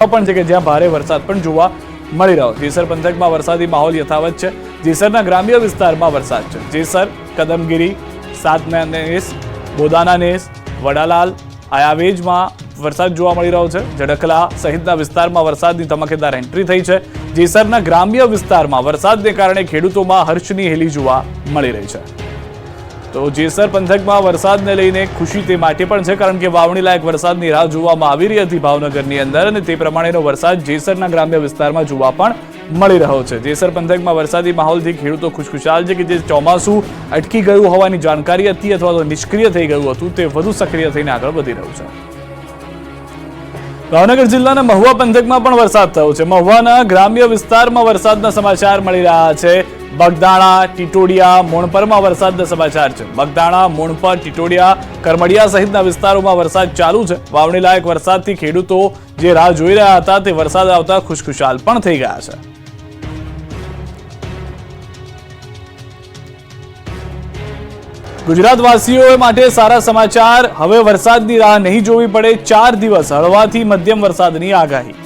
પણ છે કે જ્યાં ભારે વરસાદ પણ જોવા મળી રહ્યો. જેસર પંથકમાં વરસાદી માહોલ યથાવત છે. જેસરના ગ્રામ્ય વિસ્તારમાં વરસાદ છે. જેસર, કદમગીરી, સાતનાનેસ, બોદાનાનેસ, વડાલાલ, આયાવેજમાં વરસાદ જોવા મળી રહ્યો છે. જડકલા સહિતના વિસ્તારમાં વરસાદની ધમાકેદાર એન્ટ્રી થઈ છે. જેસરના ગ્રામ્ય વિસ્તારમાં વરસાદને કારણે ખેડૂતોમાં હર્ષની હેલી જોવા મળી રહી છે. તો જેસર પંથકમાં વરસાદને લઈને ખુશી તે માટે પણ છે કારણ કે વાવણી લાયક વરસાદની રાહ જોવામાં આવી રહી હતી ભાવનગરની અંદર, અને તે પ્રમાણેનો વરસાદ જેસરના ગ્રામ્ય વિસ્તારમાં જોવા પણ મળી રહ્યો છે. જેસર પંથકમાં વરસાદી માહોલથી ખેડૂતો ખુશખુશાલ છે કે જે ચોમાસું અટકી ગયું હોવાની જાણકારી હતી અથવા તો નિષ્ક્રિય થઈ ગયું હતું તે વધુ સક્રિય થઈને આગળ વધી રહ્યું છે. ભાવનગર જિલ્લાના મહુવા પંથકમાં પણ વરસાદ થયો છે. મહુવાના ગ્રામ્ય વિસ્તારમાં વરસાદના સમાચાર મળી રહ્યા છે. બગદાણા, ટીટોડિયા, મોણપરમાં વરસાદના સમાચાર છે. બગદાણા, મોણપર, ટીટોડિયા, કરમડિયા સહિતના વિસ્તારોમાં વરસાદ ચાલુ છે. વાવણી લાયક વરસાદથી ખેડૂતો જે રાહ જોઈ રહ્યા હતા તે વરસાદ આવતા ખુશખુશાલ પણ થઈ ગયા છે. ગુજરાતવાસીઓ માટે સારા સમાચાર. હવે વરસાદની રાહ નહીં જોવી પડે. 4 દિવસ હળવાથી મધ્યમ વરસાદની આગાહી.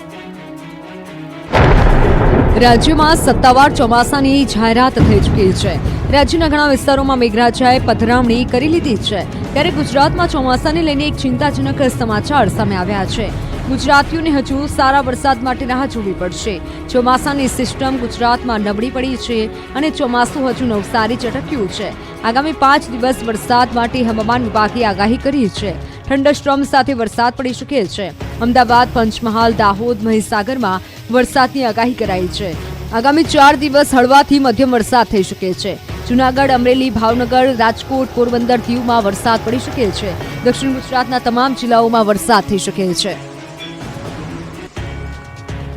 રાજ્યમાં સત્તાવાર ચોમાસાની જાહેરાત થઈ ચૂકી છે. રાજ્યના ઘણા વિસ્તારોમાં મેઘરાજાએ પધરામણી કરી લીધી છે. ત્યારે ગુજરાતમાં ચોમાસાને લઈને એક ચિંતાજનક સમાચાર સામે આવ્યા છે. ગુજરાતીઓને હજુ સારા વરસાદ માટે રાહ જોવી પડશે. ચોમાસાની સિસ્ટમ ગુજરાતમાં નબળી પડી છે અને ચોમાસું હજુ નવસારી ચટક્યું છે. આગામી 5 દિવસ વરસાદ માટે હવામાન વિભાગે આગાહી કરી છે. થંડરસ્ટોર્મ સાથે વરસાદ પડી શકે છે. અમદાવાદ, પંચમહાલ, દાહોદ, મહીસાગરમાં વરસાદની આગાહી કરાઈ છે. આગામી 4 દિવસ હળવાથી મધ્યમ વરસાદ થઈ શકે છે. જૂનાગઢ, અમરેલી, ભાવનગર, રાજકોટ, પોરબંદર, દીવમાં વરસાદ પડી શકે છે. દક્ષિણ ગુજરાતના તમામ જિલ્લાઓમાં વરસાદ થઈ શકે છે.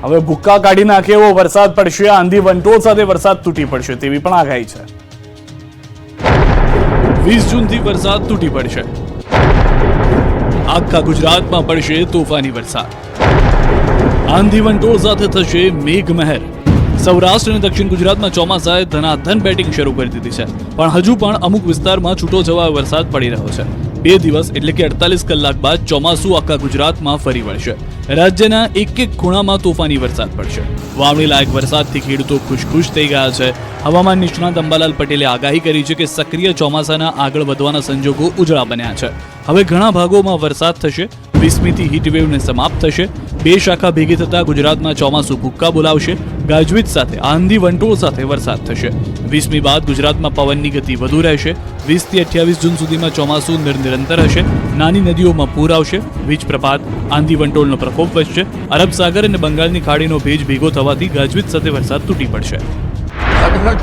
હવે ભૂક્કા કાઢી નાખે એવો વરસાદ પડશે. આંધી વંટોળ સાથે વરસાદ તૂટી પડશે તેવી પણ આગાહી છે. 20 જૂનથી વરસાદ તૂટી પડશે. આખા ગુજરાતમાં પડશે તોફાની વરસાદ. આંધી વંટોળ સાથે થશે મેઘમહેર. સૌરાષ્ટ્ર અને દક્ષિણ ગુજરાતમાં ચોમાસાએ ધનાધન બેટિંગ શરૂ કરી દીધી છે, પણ હજુ પણ અમુક વિસ્તારમાં છૂટો છવાયો વરસાદ પડી રહ્યો છે. 2 દિવસ એટલે કે 48 કલાક બાદ ચોમાસું આખા ગુજરાતમાં ફરી વળશે. રાજ્યના એક ખૂણામાં તોફાની વરસાદ પડશે. વાવણી લાયક વરસાદથી ખેડૂતો ખુશ થઈ ગયા છે. હવામાન નિષ્ણાત અંબાલાલ પટેલે આગાહી કરી છે કે સક્રિય ચોમાસાના આગળ વધવાના સંજોગો ઉજળા બન્યા છે. હવે ઘણા ભાગોમાં વરસાદ થશે. 20મીથી હીટવેવને સમાપ્ત થશે. 2 શાખા ભેગી થતા ગુજરાતમાં ચોમાસું ભૂક્કા બોલાવશે. ગાજવીજ સાથે આંધી વંટોળ સાથે વરસાદ થશે. 20મી બાદ ગુજરાતમાં પવનની ગતિ વધુ રહેશે. 20 થી 28 જૂન સુધીમાં ચોમાસું નિરંતર હશે. નાની નદીઓમાં પૂર આવશે. વીજપ્રપાત, આંધી વંટોળનો પ્રકોપ વધશે. અરબ સાગર અને બંગાળની ખાડીનો ભેજ ભેગો થવાથી ગાજવીજ સાથે વરસાદ તૂટી પડશે.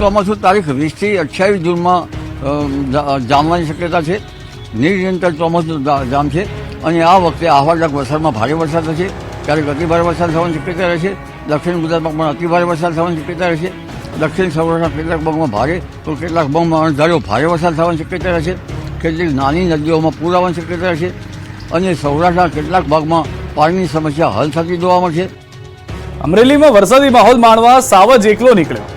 ચોમાસું તારીખ 20 થી 28 જૂનમાં જામવાની શક્યતા છે. નિરંતર ચોમાસું જામ છે અને આ વખતે આહવાજક વરસાદમાં ભારે વરસાદ થશે. ક્યારેક અતિભારે વરસાદ થવાની શક્યતા રહેશે. દક્ષિણ ગુજરાતમાં પણ અતિભારે વરસાદ થવાની શક્યતા રહેશે. દક્ષિણ સૌરાષ્ટ્રના કેટલાક ભાગમાં ભારે તો કેટલાક ભાગમાં અણધાર્યો ભારે વરસાદ થવાની શક્યતા રહેશે. કેટલીક નાની નદીઓમાં પૂર આવવાની શક્યતા રહેશે અને સૌરાષ્ટ્રના કેટલાક ભાગમાં પાણીની સમસ્યા હલ થતી જોવા મળશે. અમરેલીમાં વરસાદી માહોલ માણવા સાવજ એકલો નીકળ્યો.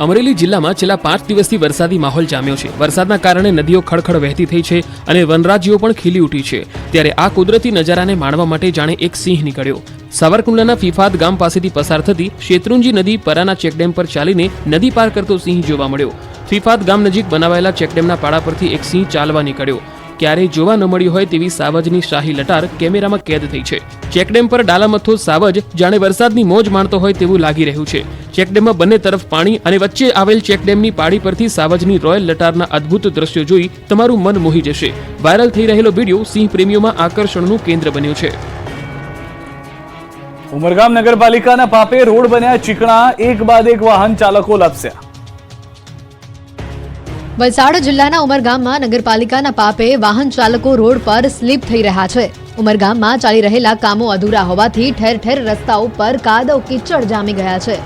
અમરેલી જિલ્લામાં છેલ્લા 5 દિવસથી વરસાદી માહોલ જામ્યો છે. વરસાદના કારણે નદીઓ ખળખળ વહેતી થઈ છે અને વનરાજીઓ પણ ખીલી ઉઠી છે. ત્યારે આ કુદરતી નજારાને માણવા માટે જાણે એક સિંહ નીકળ્યો. સાવરકુંડલાના ફીફાદ ગામ પાસેથી પસાર થતી શેત્રુંજી નદી પરાના ચેકડેમ પર ચાલીને નદી પાર કરતો સિંહ જોવા મળ્યો. ફીફાદ ગામ નજીક બનાવાયેલા ચેકડેમના પાડા પરથી એક સિંહ ચાલવા નીકળ્યો. ક્યારેય જોવા ન મળી હોય તેવી સાવજની શાહી લટાર કેમેરામાં કેદ થઈ છે. ચેકડેમ પર ડાલામથ્થો સાવજ જાણે વરસાદની મોજ માણતો હોય તેવું લાગી રહ્યું છે. ચેકડેમમાં બંને તરફ પાણી અને વચ્ચે આવેલ ચેકડેમની પાડી પરથી સાવજની રોયલ લટારના અદ્ભુત દ્રશ્યો જોઈ તમારું મન મોહી જશે. વાયરલ થઈ રહેલો વિડીયો સિંહ પ્રેમીઓમાં આકર્ષણનું કેન્દ્ર બન્યો છે. ઉમરગામ નગરપાલિકાના પાપે રોડ બન્યા ચીકણા. એક બાદ એક વાહન ચાલકો લપસ્યા. વલસાડ જિલ્લાના ઉમરગામમાં નગરપાલિકાના પાપે વાહન ચાલકો રોડ પર સ્લીપ થઈ રહ્યા છે. ઉમરગામમાં ચાલી રહેલા કામો અધૂરા હોવાથી ઠેર ઠેર રસ્તાઓ પર કાદવ કીચડ જામી ગયા છે.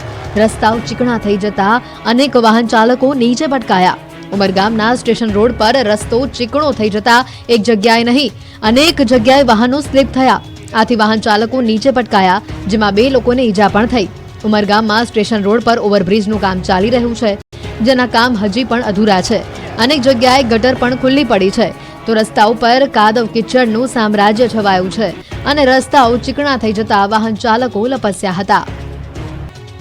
રસ્તાઓ ચીકણા થઈ જતા અનેક વાહન ચાલકો નીચે પટકાયા. ઉમરગામના સ્ટેશન રોડ પર રસ્તો ચીકણો થઈ જતા એક જગ્યાએ નહીં અનેક જગ્યાએ વાહનો સ્લીપ થયા. આથી વાહન ચાલકો નીચે પટકાયા, જેમાં 2 લોકોને ઈજા પણ થઈ. ઉમરગામમાં સ્ટેશન રોડ પર ઓવરબ્રિજનું કામ ચાલી રહ્યું છે, જેના કામ હજી પણ અધૂરા છે. અનેક જગ્યાએ ગટર પણ ખુલ્લી પડી છે, તો રસ્તાઓ પર કાદવ કિચડનું સામ્રાજ્ય છવાયું છે અને રસ્તાઓ ચીકણા થઈ જતા વાહન ચાલકો લપસ્યા હતા.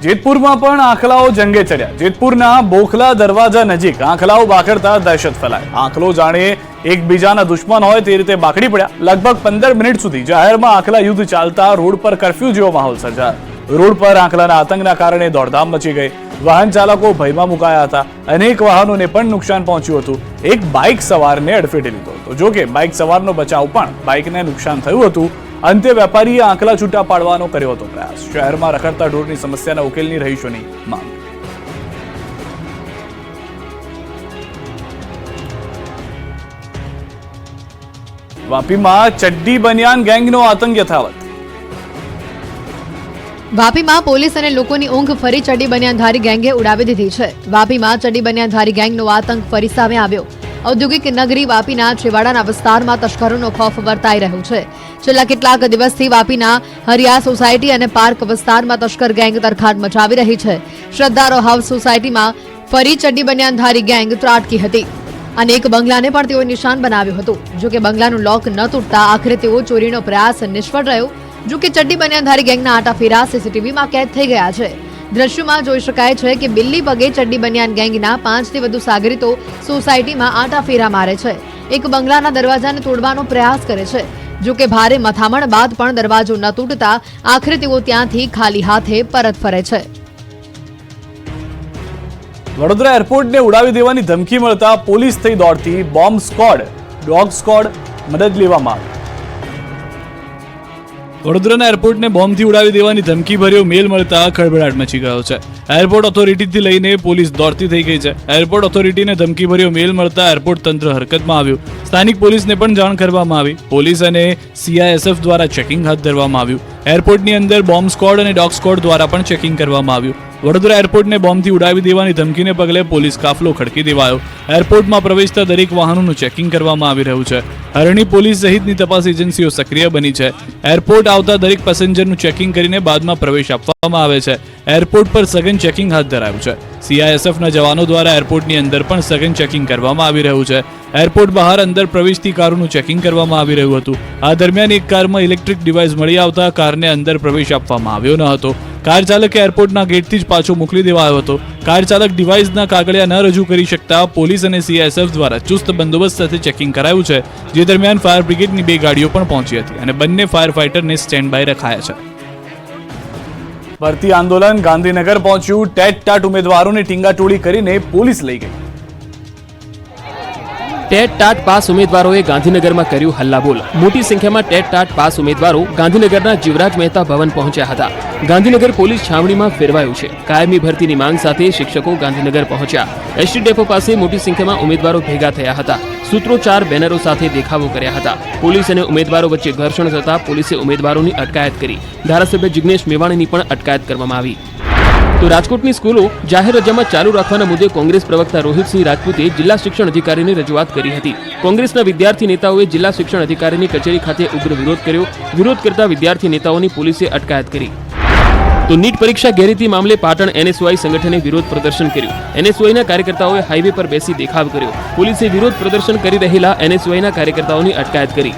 જેતપુરમાં પણ આંખલાઓ જંગે ચડ્યા. જેતપુરના બોખલા દરવાજા નજીક આંખલાઓ બાખડતા દહેશત ફેલાય. આંખલો જાણે એકબીજાના દુશ્મન હોય તે રીતે બાખડી પડ્યા. લગભગ 15 મિનિટ સુધી જાહેરમાં આંખલા યુદ્ધ ચાલતા રોડ પર કર્ફ્યુ જેવો માહોલ સર્જાયો. રોડ પર આંખલાના આતંકના કારણે દોડધામ મચી ગઈ. વાહન ચાલકો ભયમાં મુકાયા હતા. અનેક વાહનોને પણ નુકસાન પહોંચ્યું હતું. એક બાઇક સવારને અડફેટે લીધો હતો. જો કે બાઇક સવારનો બચાવ પણ બાઇકને નુકસાન થયું હતું. અંતે વેપારીએ આંખલા છૂટા પાડવાનો કર્યો હતો પ્રયાસ. શહેરમાં રખડતા ઢોરની સમસ્યાના ઉકેલની રહીશોની માંગ. વાપીમાં ચડ્ડી બનિયાન ગેંગનો આતંક યથાવત. વાપીમાં પોલીસ અને લોકોની ઊંઘ ફરી ચડ્ડી બનિયાનધારી ગેંગે ઉડાવી દીધી છે. વાપીમાં ચડ્ડી બનિયાનધારી ગેંગનો આતંક ફરી સામે આવ્યો. ઔદ્યોગિક નગરી વાપીના છેવાડાના વિસ્તારમાં તસ્કરોનો ખૌફ વર્તાઈ રહ્યો છે. છેલ્લા કેટલાક દિવસથી વાપીના હરિયા સોસાયટી અને પાર્ક વિસ્તારમાં તસ્કર ગેંગ તરખાટ મચાવી રહી છે. શ્રદ્ધારો હાઉસ સોસાયટીમાં ફરી ચડ્ડી બનિયાનધારી ગેંગ ત્રાટકી હતી અને એક બંગલાને પણ તેઓ નિશાન બનાવ્યું હતું. જો કે બંગલાનું લોક ન તૂટતા આખરે તેઓ ચોરીનો પ્રયાસ નિષ્ફળ રહ્યો. જો કે ચડ્ડી બનિયાનધારી ગેંગના આટાફેરા સીસીટીવીમાં કેદ થઈ ગયા છે. દ્રશ્યોમાં જોઈ શકાય છે કે બિલ્લી પગે ચડ્ડી બનિયાન ગેંગના 5 થી વધુ સાગરીતો સોસાયટીમાં આટાફેરા મારે છે. એક બંગલાના દરવાજાને તોડવાનો પ્રયાસ કરે છે. જો કે ભારે મથામણ બાદ પણ દરવાજો ન તૂટતા આખરે તેઓ ત્યાંથી ખાલી હાથે પરત ફરે છે. વડોદરા એરપોર્ટને ઉડાવી દેવાની ધમકી મળતા પોલીસ થઈ દોડતી. બોમ્બ સ્ક્વોડ, ડોગ સ્ક્વોડ મદદ લેવામાં આવી. વડોદરાના એરપોર્ટને બોમ્બથી ઉડાવી દેવાની ધમકી ભર્યો મેલ મળતા ખળભળાટ મચી ગયો છે. એરપોર્ટ ઓથોરિટીથી લઈને પોલીસ દોડતી થઈ ગઈ છે. એરપોર્ટ ઓથોરિટીને ધમકી ભર્યો મેલ મળતા એરપોર્ટ તંત્ર હરકતમાં આવ્યું. સ્થાનિક પોલીસને પણ જાણ કરવામાં આવી. પોલીસ અને CISF દ્વારા ચેકિંગ હાથ ધરવામાં આવ્યું. એરપોર્ટની અંદર બોમ્બ સ્ક્વોડ અને ડોગ સ્ક્વોડ દ્વારા પણ ચેકિંગ કરવામાં આવ્યું. વડોદરા એરપોર્ટને બોમ્બથી ઉડાવી દેવાની ધમકીને પગલે પોલીસ કાફલો ખડકી દેવાયો. એરપોર્ટમાં પ્રવેશતા દરેક વાહનોનું ચેકિંગ કરવામાં આવી રહ્યું છે. હરણી પોલીસ સહિતની તપાસ એજન્સીઓ સક્રિય બની છે. એરપોર્ટ આવતા દરેક પેસેન્જરનું ચેકિંગ કરીને બાદમાં પ્રવેશ આપવામાં આવે છે. એરપોર્ટ પર સઘન ચેકિંગ હાથ ધરાયું છે. CISFના જવાનો દ્વારા એરપોર્ટની અંદર પણ સઘન ચેકિંગ કરવામાં આવી રહ્યું છે. એરપોર્ટ બહાર અંદર પ્રવેશતી કારોનું ચેકિંગ કરવામાં આવી રહ્યું હતું. આ દરમિયાન એક કારમાં ઇલેક્ટ્રિક ડિવાઇસ મળી આવતા કારને અંદર પ્રવેશ આપવામાં આવ્યો ન હતો. કાર ચાલકે એરપોર્ટના ગેટથી જ પાછો મોકલી દેવાયો હતો. કાર ચાલક ડિવાઇસના કાગળિયા ન રજૂ કરી શકતા પોલીસ અને CISF દ્વારા ચુસ્ત બંદોબસ્ત સાથે ચેકિંગ કરાયું છે. જે દરમિયાન ફાયર બ્રિગેડની 2 ગાડીઓ પણ પહોંચી હતી અને બંને ફાયર ફાઇટરને સ્ટેન્ડ બાય રખાયા છે. ભરતી આંદોલન ગાંધીનગર પહોંચ્યું. ટેટ ઉમેદવારોને ટીંગાટોળી કરીને પોલીસ લઈ ગઈ. ટેટ ટાટ પાસ ઉમેદવારોએ ગાંધીનગરમાં કર્યું હલ્લાબોલ. મોટી સંખ્યામાં ટેટ ટાટ પાસ ઉમેદવારો ગાંધીનગરના જીવરાજ મહેતા ભવન પહોંચ્યા હતા. ગાંધીનગર પોલીસ છાવણીમાં ફેરવાયું છે. કાયમી ભરતીની માંગ સાથે શિક્ષકો ગાંધીનગર પહોંચ્યા. ST ડેપો પાસે મોટી સંખ્યામાં ઉમેદવારો ભેગા થયા હતા. સૂત્રોચ્ચાર બેનરો સાથે દેખાવો કર્યા હતા. પોલીસ અને ઉમેદવારો વચ્ચે ઘર્ષણ થતા પોલીસે ઉમેદવારોની અટકાયત કરી. ધારાસભ્ય જિગ્નેશ મેવાણીની પણ અટકાયત કરવામાં આવી. તો રાજકોટની સ્કૂલો જાહેર રજામાં ચાલુ રાખવાના મુદ્દે કોંગ્રેસ પ્રવક્તા રોહિતસિંહ રાજપૂતે જિલ્લા શિક્ષણ અધિકારીને રજૂઆત કરી હતી. કોંગ્રેસના વિદ્યાર્થી નેતાઓએ જિલ્લા શિક્ષણ અધિકારીની કચેરી ખાતે ઉગ્ર વિરોધ કર્યો. વિરોધ કરતા વિદ્યાર્થી નેતાઓની પોલીસે અટકાયત કરી. તો નીટ પરીક્ષા ગેરરીતિ મામલે પાટણ NSY સંગઠને વિરોધ પ્રદર્શન કર્યું. NSYના કાર્યકર્તાઓએ હાઈવે પર બેસી દેખાવ કર્યો. પોલીસે વિરોધ પ્રદર્શન કરી રહેલા NSYના કાર્યકર્તાઓની અટકાયત કરી.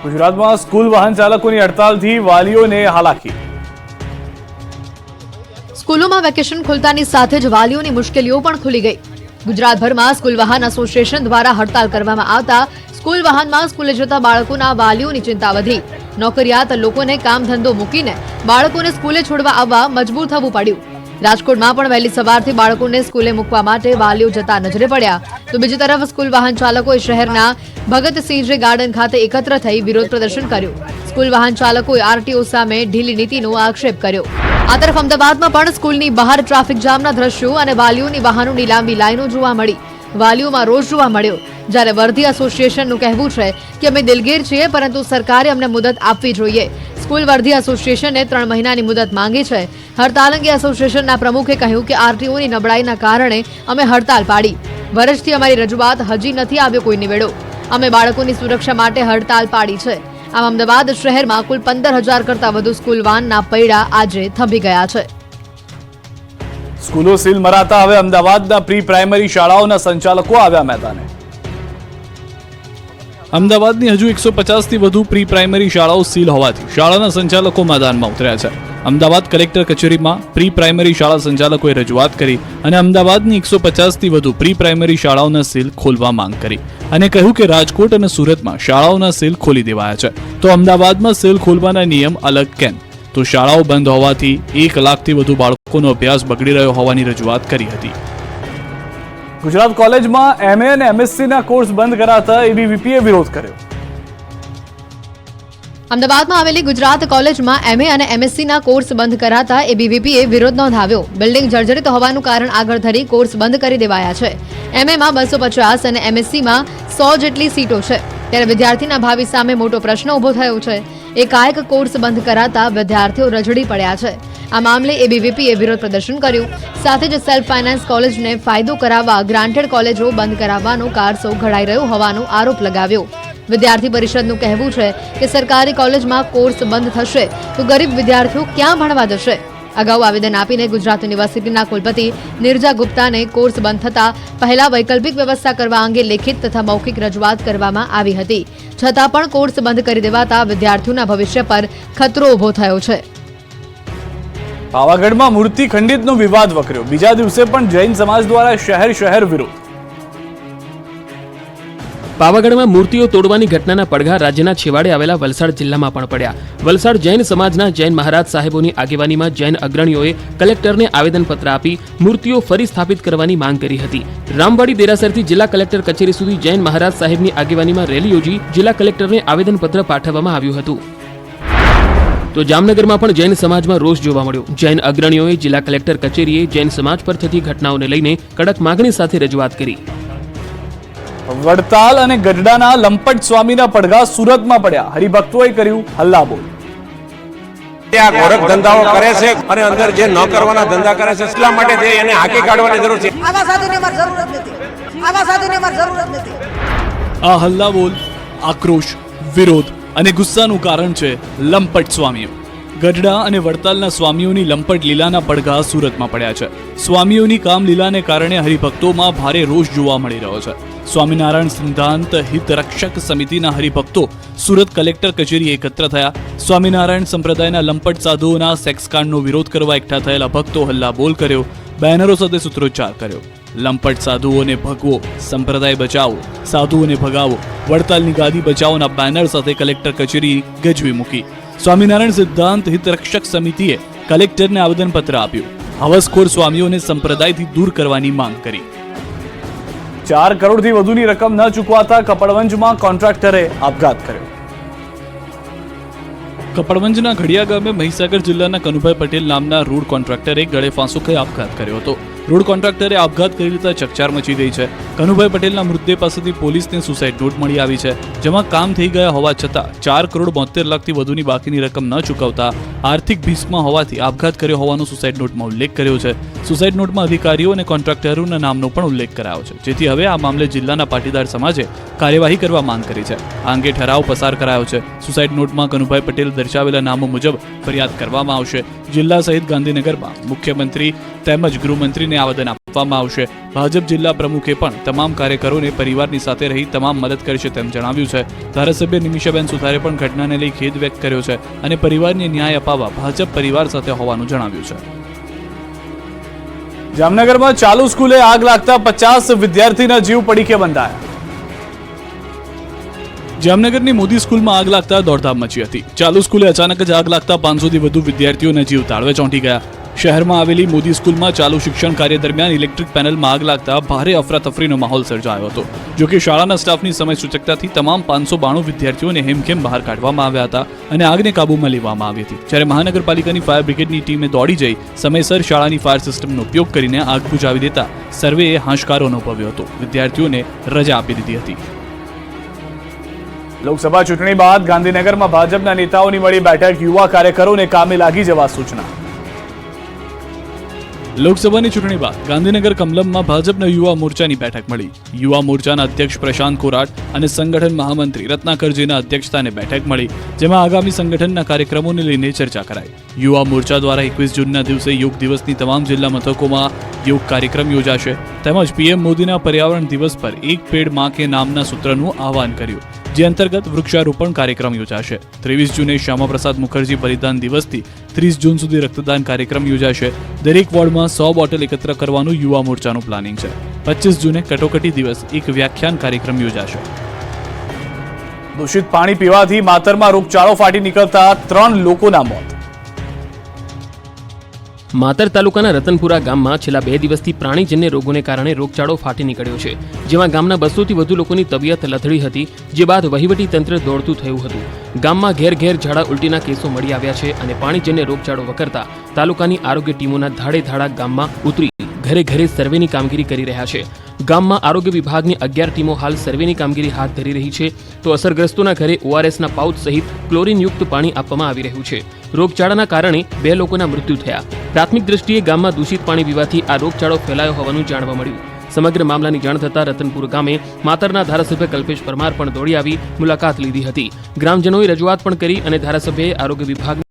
ગુજરાતમાં સ્કૂલ વાહન ચાલકોની હડતાલથી વાલીઓને હાલાકી. સ્કૂલોમાં વેકેશન ખુલતાની સાથે જ વાલીઓની મુશ્કેલીઓ પણ ખુલી ગઈ. ગુજરાતભરમાં સ્કૂલ વાહન એસોસિએશન દ્વારા હડતાલ કરવામાં આવતા સ્કૂલ વાહનમાં સ્કૂલે જતા બાળકોના વાલીઓની ચિંતા વધી. નોકરિયાત લોકોને કામ ધંધો મૂકીને બાળકોને સ્કૂલે છોડવા આવવા મજબૂર થવું પડ્યું. રાજકોટમાં પણ વહેલી સવારથી બાળકોને સ્કૂલે મૂકવા માટે વાલીઓ જતા નજરે પડ્યા. તો બીજી તરફ સ્કૂલ વાહન ચાલકોએ શહેરના ભગતસિંહજી ગાર્ડન ખાતે એકત્ર થઈ વિરોધ પ્રદર્શન કર્યું. સ્કૂલ વાહન ચાલકોએ RTO સામે ઢીલી નીતિનો આક્ષેપ કર્યો. આ તરફ અમદાવાદમાં પણ સ્કૂલની બહાર ટ્રાફિક જામના દ્રશ્યો અને વાલીઓની વાહનોની લાંબી લાઈનો જોવા મળી. વાલીઓમાં રોષ જોવા મળ્યો. જ્યારે વર્ધી એસોસિએશનનું કહેવું છે કે અમે દિલગીર છીએ, પરંતુ સરકારે અમને મુદત આપવી જોઈએ. સ્કૂલ વર્ધી એસોસિએશને 3 મહિનાની મુદત માંગી છે. હડતાલ અંગે એસોસિએશનના પ્રમુખે કહ્યું કે RTOની નબળાઈના કારણે અમે હડતાલ પાડી. વર્ષથી અમારી રજૂઆત હજી નથી આવ્યો કોઈ નિવેડો. અમે બાળકોની સુરક્ષા માટે હડતાલ પાડી છે. આમ અમદાવાદ શહેરમાં કુલ 15,000 કરતા વધુ સ્કૂલ વાનના પૈડા આજે થંભી ગયા છે. સ્કૂલો સીલ મરાતા હવે અમદાવાદના પ્રી પ્રાઇમરી શાળાઓના સંચાલકો આવ્યા મેદાને. અમદાવાદની હજુ 150થી વધુ પ્રી પ્રાઇમરી શાળાઓ સીલ હોવાથી શાળાના સંચાલકો મેદાનમાં ઉતર્યા છે. અમદાવાદ કલેક્ટર કચેરીમાં પ્રી પ્રાઇમરી શાળા સંચાલકોએ રજૂઆત કરી અને અમદાવાદની 150થી વધુ પ્રી પ્રાઇમરી શાળાઓના સીલ ખોલવા માંગ કરી અને કહ્યું કે રાજકોટ અને સુરતમાં શાળાઓના સીલ ખોલી દેવાયા છે, તો અમદાવાદમાં સીલ ખોલવાના નિયમ અલગ કેમ? તો શાળાઓ બંધ હોવાથી 1 લાખથી વધુ બાળકોનો અભ્યાસ બગડી રહ્યો હોવાની રજૂઆત કરી હતી. ગુજરાત કોલેજમાં MA અને MSc ના કોર્સ બંધ કરાતા એબીવીપીએ વિરોધ કર્યો. અમદાવાદમાં આવેલી ગુજરાત કોલેજમાં MA અને MSc ના કોર્સ બંધ કરાતા એબીવીપીએ વિરોધ નોંધાવ્યો. બિલ્ડિંગ જર્જરિત હોવાનું કારણ આગળ ધરી કોર્સ બંધ કરી દેવાયા છે. MA માં 250 અને MSc માં 100 જેટલી સીટો છે, ત્યારે વિદ્યાર્થીના ભાવિ સામે મોટો પ્રશ્ન ઊભો થયો છે. એકાએક કોર્સ બંધ કરાતા વિદ્યાર્થીઓ રજડી પડ્યા છે. આ મામલે એબીવીપીએ વિરોધ પ્રદર્શન કર્યું. સાથે જ સેલ્ફ ફાઇનાન્સ કોલેજને ફાયદો કરાવવા ગ્રાન્ટેડ કોલેજો બંધ કરાવવાનો કારસો ઘડાઈ રહ્યો હોવાનો આરોપ લગાવ્યો. વિદ્યાર્થી પરિષદનું કહેવું છે કે સરકારી કોલેજમાં કોર્સ બંધ થશે તો ગરીબ વિદ્યાર્થીઓ ક્યાં ભણવા જશે? અગાઉ આવેદન આપીને ગુજરાત યુનિવર્સિટીના કુલપતિ નિર્જા ગુપ્તાને કોર્સ બંધ થતા પહેલા વૈકલ્પિક વ્યવસ્થા કરવા અંગે લેખિત તથા મૌખિક રજૂઆત કરવામાં આવી હતી. છતાં પણ કોર્સ બંધ કરી દેવાતા વિદ્યાર્થીઓના ભવિષ્ય પર ખતરો ઊભો થયો છે. પાવાગઢમાં મૂર્તિ ખંડિતનો વિવાદ વકર્યો. બીજા દિવસે પણ જૈન સમાજ દ્વારા શહેર વિરોધ. પાવાગઢમાં મૂર્તિઓ તોડવાની ઘટનાના પડઘા રાજ્યના છેવાડે આવેલા વલસાડ જિલ્લામાં પણ પડ્યા. વલસાડ જૈન સમાજના જૈન મહારાજ સાહેબોની આગેવાનીમાં જૈન અગ્રણીઓએ કલેક્ટરને આવેદનપત્ર આપી મૂર્તિઓ ફરી સ્થાપિત કરવાની માંગ કરી હતી. રામવાડી દેરાસરથી જિલ્લા કલેક્ટર કચેરી સુધી જૈન મહારાજ સાહેબની આગેવાનીમાં રેલી યોજી જિલ્લા કલેક્ટરને આવેદનપત્ર પાઠવવામાં આવ્યું હતું. તો જામનગરમાં પણ જૈન સમાજમાં રોષ જોવા મળ્યો. જૈન અગ્રણીઓએ જિલ્લા કલેક્ટર કચેરીએ જૈન સમાજ પર થતી ઘટનાઓને લઈને કડક માગણી સાથે રજૂઆત કરી. વડતાલ અને ગઢડાના લંપટ સ્વામીના પડઘા સુરતમાં પડ્યા. હરિભક્તોએ કર્યું હલ્લાબોલ. આ ગોરખ ધંધાઓ કરે છે અને અંદર જે ન કરવાના ધંધા કરે છે એટલા માટે એને હાંકી કાઢવાની જરૂર છે. આવા સાધુની અમારે જરૂર જ નથી. આવા સાધુની અમારે જરૂર જ નથી. આ હલ્લાબોલ, આક્રોશ, વિરોધ અને ગુસ્સાનું કારણ છે લંપટ સ્વામીઓ. ગઢડા અને વડતાલના સ્વામીઓની લંપટ લીલાના પડઘા સુરતમાં પડ્યા છે. સ્વામીઓની કામલીલાને કારણે હરિભક્તોમાં ભારે રોષ જોવા મળી રહ્યો છે. સ્વામિનારાયણ સિદ્ધાંત હિત રક્ષક સમિતિના હરિભક્તો સુરત કલેક્ટર કચેરી એકત્ર થયા. સ્વામિનારાયણ સંપ્રદાયના લંપટ સાધુઓના સેક્સકાંડનો વિરોધ કરવા એકઠા થયેલા ભક્તો હલ્લાબોલ કર્યો, બેનરો સાથે સૂત્રોચ્ચાર કર્યો. લંપટ સાધુઓને ભગવો, સંપ્રદાય બચાવો, સાધુઓને ભગાવો, વડતાલની ગાદી બચાવોના બેનર સાથે કલેક્ટર કચેરી ગજવી મૂકી. સ્વામિનારાયણ સિદ્ધાંત હિત રક્ષક સમિતિએ કલેક્ટરને આવેદનપત્ર આપ્યું. હવસખોર સ્વામીઓને સંપ્રદાયથી દૂર કરવાની માંગ કરી. 4 કરોડથી વધુની રકમ ન ચૂકવાતા કપડવંજમાં કોન્ટ્રાક્ટરે આપઘાત કર્યો. કપડવંજના ઘડિયા ગામે મહીસાગર જિલ્લાના કનુભાઈ પટેલ નામના રોડ કોન્ટ્રાક્ટરે ગળે ફાંસો ખાઈ આપઘાત કર્યો હતો. રોડ કોન્ટ્રાક્ટરે આપઘાત કરી લેતા ચકચાર મચી ગઈ છે. કનુભાઈ પટેલના મૃતદેહ પાસેથી પોલીસને સુસાઇડ નોટ મળી આવી છે, જેમાં કામ થઈ ગયા હોવા છતાં 4 કરોડ 72 લાખથી વધુની બાકીની રકમ ન ચૂકવતા આર્થિક ભીસમાં હોવાથી આપઘાત કર્યો હોવાનો સુસાઇડ નોટમાં ઉલ્લેખ કર્યો છે. સુસાઇડ નોટમાં અધિકારીઓ અને કોન્ટ્રાક્ટરોના નામનો પણ ઉલ્લેખ કરાયો છે, જેથી હવે આ મામલે જિલ્લાના પાટીદાર સમાજે કાર્યવાહી કરવા માંગ કરી છે. આ અંગે ઠરાવ પસાર કરાયો છે. સુસાઇડ નોટમાં કનુભાઈ પટેલ દર્શાવેલા નામો મુજબ ફરિયાદ કરવામાં આવશે. જિલ્લા સહિત ગાંધીનગરમાં મુખ્યમંત્રી તેમજ ગૃહમંત્રીને આવેદન આપવામાં આવશે. ભાજપ જિલ્લા પ્રમુખે પણ તમામ કાર્યકરોને પરિવારની સાથે રહી તમામ મદદ કરશે તેમ જણાવ્યું છે. ધારાસભ્ય નિમિષાબેન સુથારે પણ ઘટનાને લઈ ખેદ વ્યક્ત કર્યો છે અને પરિવારને ન્યાય અપાવવા ભાજપ પરિવાર સાથે હોવાનું જણાવ્યું છે. જામનગરમાં ચાલુ સ્કૂલે આગ લાગતા 50 વિદ્યાર્થીના જીવ પડીકે બંધાયા. જામનગરની મોદી સ્કૂલમાં આગ લાગતા દોડધામ મચી હતી. ચાલુ સ્કૂલે અચાનક જ આગ લાગતા 500થી વધુ વિદ્યાર્થીઓના જીવ તાળવે ચોંટી ગયા. શહેરમાં આવેલી મોદી સ્કૂલમાં ચાલુ શિક્ષણ કાર્ય દરમિયાન ઇલેક્ટ્રિક પેનલમાં આગ લાગતા ભારે અફરાતફરીનો માહોલ સર્જાયો હતો. જોકે શાળાના સ્ટાફની સમય સૂચકતાથી તમામ 592 વિદ્યાર્થીઓને હેમખેમ બહાર કાઢવામાં આવ્યા હતા અને આગને કાબૂમાં લેવામાં આવી હતી. જ્યારે મહાનગરપાલિકાની ફાયર બ્રિગેડની ટીમે દોડી જઈ સમયસર શાળાની ફાયર સિસ્ટમનો ઉપયોગ કરીને આગ બુઝાવી દેતા સર્વેએ હાશકારો અનુભવ્યો હતો. વિદ્યાર્થીઓને રજા આપી દીધી હતી. લોકસભા ચૂંટણી બાદ ગાંધીનગરમાં ભાજપના નેતાઓની મળી બેઠક. યુવા કાર્યકરોને કામે લાગી જવા સૂચના. લોકસભાની ચૂંટણી બાદ ગાંધીનગર કમલમમાં ભાજપના યુવા મોરચાની બેઠક મળી. યુવા મોરચાના અધ્યક્ષ પ્રશાંત કોરાટ અને સંગઠન મહામંત્રી રત્નાકરજીના અધ્યક્ષસ્થાને બેઠક મળી, જેમાં આગામી સંગઠનના કાર્યક્રમોને લઈને ચર્ચા કરાઈ. યુવા મોરચા દ્વારા 21 જૂનના દિવસે યોગ દિવસની તમામ જિલ્લા મથકોમાં યોગ કાર્યક્રમ યોજાશે. તેમજ પીએમ મોદીના પર્યાવરણ દિવસ પર એક પેડ માં કે નામના સૂત્રનું આહવાન કર્યું. જે અંતર્ગત વૃક્ષારોપણ કાર્યક્રમ યોજાશે. 23 જૂને શ્યામાપ્રસાદ મુખર્જી બલિદાન દિવસથી 30 જૂન સુધી રક્તદાન કાર્યક્રમ યોજાશે. દરેક વોર્ડમાં 100 બોટલ એકત્ર કરવાનું યુવા મોરચાનું પ્લાનિંગ છે. 25 જૂને કટોકટી દિવસ એક વ્યાખ્યાન કાર્યક્રમ યોજાશે. દૂષિત પાણી પીવાથી માતરમાં રોગચાળો ફાટી નીકળતા 3 લોકોના મોત. માતર તાલુકાના રતનપુરા ગામમાં છેલ્લા 2 દિવસથી પ્રાણીજન્ય રોગોને કારણે રોગચાળો ફાટી નીકળ્યો છે, જેમાં ગામના 200થી વધુ લોકોની તબિયત લથડી હતી, જે બાદ વહીવટી તંત્ર દોડતું થયું હતું. ગામમાં ઘેર ઘેર ઝાડા ઉલટીના કેસો મળી આવ્યા છે અને પાણીજન્ય રોગચાળો વકરતા તાલુકાની આરોગ્ય ટીમોના ધાડે ધાડા ગામમાં ઉતરી ઘરે ઘરે સર્વેની કામગીરી કરી રહ્યા છે. ગામમાં આરોગ્ય વિભાગની 11 ટીમો હાલ સર્વેની કામગીરી હાથ ધરી રહી છે, તો અસરગ્રસ્તોના ઘરે ORSના પાઉચ સહિત ક્લોરીનયુક્ત પાણી આપવામાં આવી રહ્યું છે. રોગચાળાના કારણે 2 લોકોના મૃત્યુ થયા. પ્રાથમિક દ્રષ્ટિએ ગામમાં દૂષિત પાણી પીવાથી આ રોગચાળો ફેલાયો હોવાનું જાણવા મળ્યું. સમગ્ર મામલાની જાણ થતાં રતનપુર ગામે માતરના ધારાસભ્ય કલ્પેશ પરમાર પણ દોડી આવી મુલાકાત લીધી હતી. ગ્રામજનોએ રજૂઆત પણ કરી અને ધારાસભ્યએ આરોગ્ય વિભાગ